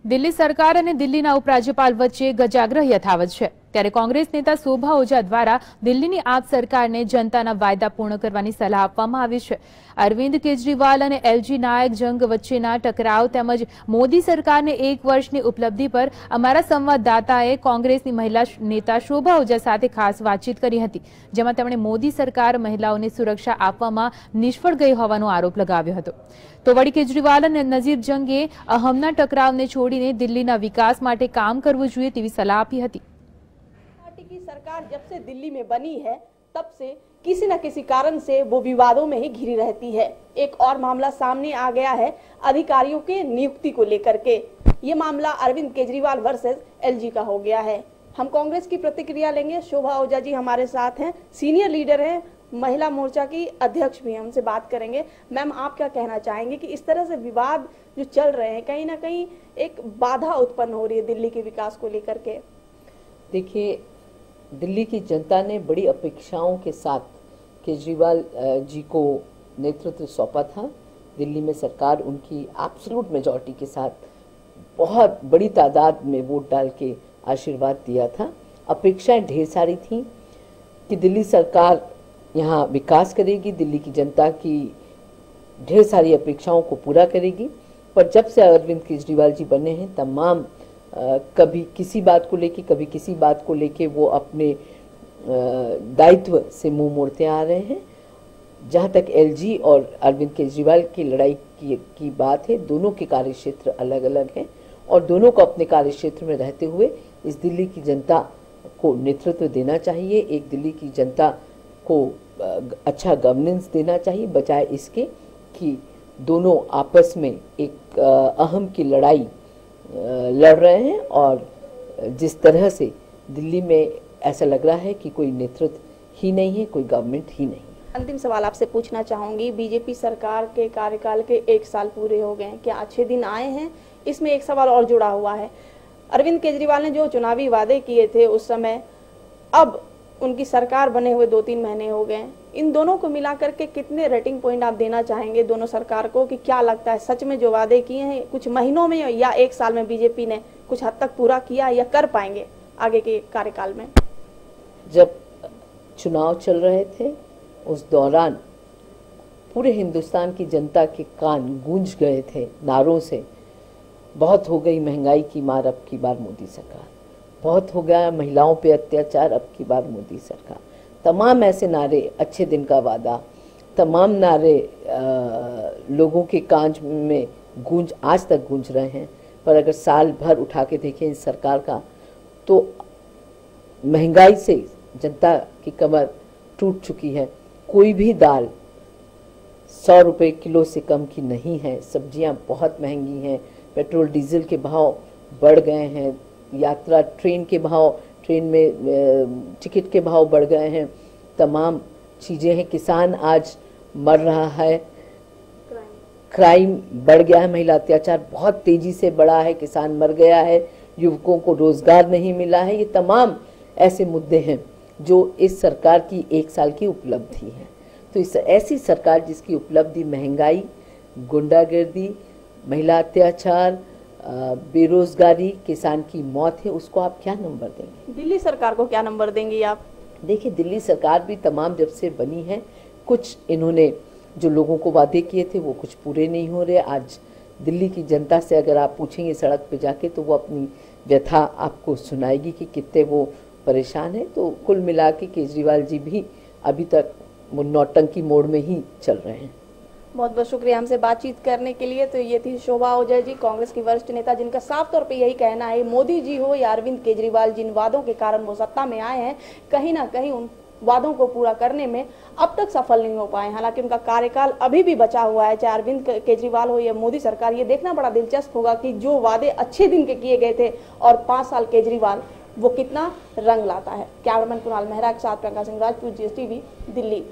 દિલ્હી સરકાર અને દિલ્હીના ઉપરાજ્યપાલ વચ્ચે ગજાગ્રહ યથાવત છે ત્યારે કોંગ્રેસ નેતા શોભા ઓઝા દ્વારા દિલ્હીની આપ સરકારને જનતાના વાયદા પૂર્ણ કરવાની સલાહ આપવામાં આવી છે। અરવિંદ કેજરીવાલ અને એલજી નાયક જંગ વચ્ચેના ટકરાવ તેમજ મોદી સરકારને એક વર્ષની ઉપલબ્ધિ પર અમારા સંવાદદાતાએ કોંગ્રેસની મહિલા નેતા શોભા ઓઝા સાથે ખાસ વાતચીત કરી હતી, જેમાં તેમણે મોદી સરકાર મહિલાઓને સુરક્ષા આપવામાં નિષ્ફળ ગઈ હોવાનો આરોપ લગાવ્યો હતો। તો વળી કેજરીવાલ અને નઝીર જંગે અહમના ટકરાવને છોડીને દિલ્હીના વિકાસ માટે કામ કરવું જોઈએ તેવી સલાહ આપી હતી। पार्टी की सरकार जब से दिल्ली में बनी है तब से किसी न किसी कारण से वो विवादों में ही घिरी रहती है। एक और मामला सामने आ गया है अधिकारियों के नियुक्ति को लेकर के। ये मामला अरविंद केजरीवाल वर्सेस एलजी का हो गया है। हम कांग्रेस की प्रतिक्रिया लेंगे। शोभा ओझा जी हमारे साथ हैं, सीनियर लीडर हैं, महिला मोर्चा की अध्यक्ष भी हैं, उनसे बात करेंगे। मैम, आप क्या कहना चाहेंगे कि इस तरह से विवाद जो चल रहे हैं कहीं ना कहीं एक बाधा उत्पन्न हो रही है दिल्ली के विकास को लेकर के? देखिए, दिल्ली की जनता ने बड़ी अपेक्षाओं के साथ केजरीवाल जी को नेतृत्व सौंपा था। दिल्ली में सरकार उनकी एब्सोल्यूट मेजॉरिटी के साथ बहुत बड़ी तादाद में वोट डाल के आशीर्वाद दिया था। अपेक्षाएं ढेर सारी थी कि दिल्ली सरकार यहाँ विकास करेगी, दिल्ली की जनता की ढेर सारी अपेक्षाओं को पूरा करेगी। पर जब से अरविंद केजरीवाल जी बने हैं तमाम कभी किसी बात को लेके कभी किसी बात को लेके वो अपने दायित्व से मुंह मोड़ते आ रहे हैं। जहाँ तक एलजी और अरविंद केजरीवाल की लड़ाई की बात है, दोनों के कार्यक्षेत्र अलग अलग हैं और दोनों को अपने कार्यक्षेत्र में रहते हुए इस दिल्ली की जनता को नेतृत्व देना चाहिए। एक दिल्ली की जनता को अच्छा गवर्नेंस देना चाहिए, बजाय इसके कि दोनों आपस में एक अहम की लड़ाई लड़ रहे हैं। और जिस तरह से दिल्ली में ऐसा लग रहा है कि कोई नेतृत्व ही नहीं है, कोई गवर्नमेंट ही नहीं। अंतिम सवाल आपसे पूछना चाहूंगी, बीजेपी सरकार के कार्यकाल के 1 साल पूरे हो गए हैं, क्या अच्छे दिन आए हैं? इसमें एक सवाल और जुड़ा हुआ है, अरविंद केजरीवाल ने जो चुनावी वादे किए थे उस समय, अब उनकी सरकार बने हुए 2-3 महीने हो गए, इन दोनों को मिलाकर के कितने रेटिंग पॉइंट आप देना चाहेंगे दोनों सरकार को? कि क्या लगता है सच में जो वादे किए हैं कुछ महीनों में या 1 साल में बीजेपी ने कुछ हद तक पूरा किया या कर पाएंगे आगे के कार्यकाल में? जब चुनाव चल रहे थे उस दौरान पूरे हिंदुस्तान की जनता के कान गूंज गए थे नारों से, बहुत हो गई महंगाई की मार अब की बार मोदी सरकार, बहुत हो गया महिलाओं पे अत्याचार अब की बार मोदी सरकार। तमाम ऐसे नारे, अच्छे दिन का वादा, तमाम नारे लोगों के कान में गूंज आज तक गूंज रहे हैं। पर अगर साल भर उठा के देखें इस सरकार का तो महंगाई से जनता की कमर टूट चुकी है। कोई भी दाल 100 रुपये किलो से कम की नहीं है, सब्जियां बहुत महंगी हैं, पेट्रोल डीजल के भाव बढ़ गए हैं, यात्रा ट्रेन के भाव, ट्रेन में टिकट के भाव बढ़ गए हैं, तमाम चीज़ें हैं। किसान आज मर रहा है, क्राइम बढ़ गया है, महिला अत्याचार बहुत तेज़ी से बढ़ा है, किसान मर गया है, युवकों को रोज़गार नहीं मिला है। ये तमाम ऐसे मुद्दे हैं जो इस सरकार की 1 साल की उपलब्धि है। तो इस ऐसी सरकार जिसकी उपलब्धि महंगाई, गुंडागर्दी, महिला अत्याचार, बेरोजगारी, किसान की मौत है, उसको आप क्या नंबर देंगे? दिल्ली सरकार को क्या नंबर देंगी आप? देखिए, दिल्ली सरकार भी तमाम जब से बनी है, कुछ इन्होंने जो लोगों को वादे किए थे वो कुछ पूरे नहीं हो रहे। आज दिल्ली की जनता से अगर आप पूछेंगे सड़क पे जाके तो वो अपनी व्यथा आपको सुनाएगी कि कितने वो परेशान है। तो कुल मिला के केजरीवाल जी भी अभी तक नौटंकी मोड में ही चल रहे हैं। बहुत बहुत शुक्रिया हमसे बातचीत करने के लिए। तो ये थी शोभा ओझा जी, कांग्रेस की वरिष्ठ नेता, जिनका साफ तौर पे यही कहना है मोदी जी हो या अरविंद केजरीवाल, जिन वादों के कारण वो सत्ता में आए हैं कहीं ना कहीं उन वादों को पूरा करने में अब तक सफल नहीं हो पाए। हालांकि उनका कार्यकाल अभी भी बचा हुआ है, चाहे अरविंद केजरीवाल हो या मोदी सरकार। ये देखना बड़ा दिलचस्प होगा कि जो वादे अच्छे दिन के किए गए थे और 5 साल केजरीवाल, वो कितना रंग लाता है। कैमरामैन कुणाल मेहरा के साथ प्रियंका सिंह राजपूत, GSTV, दिल्ली।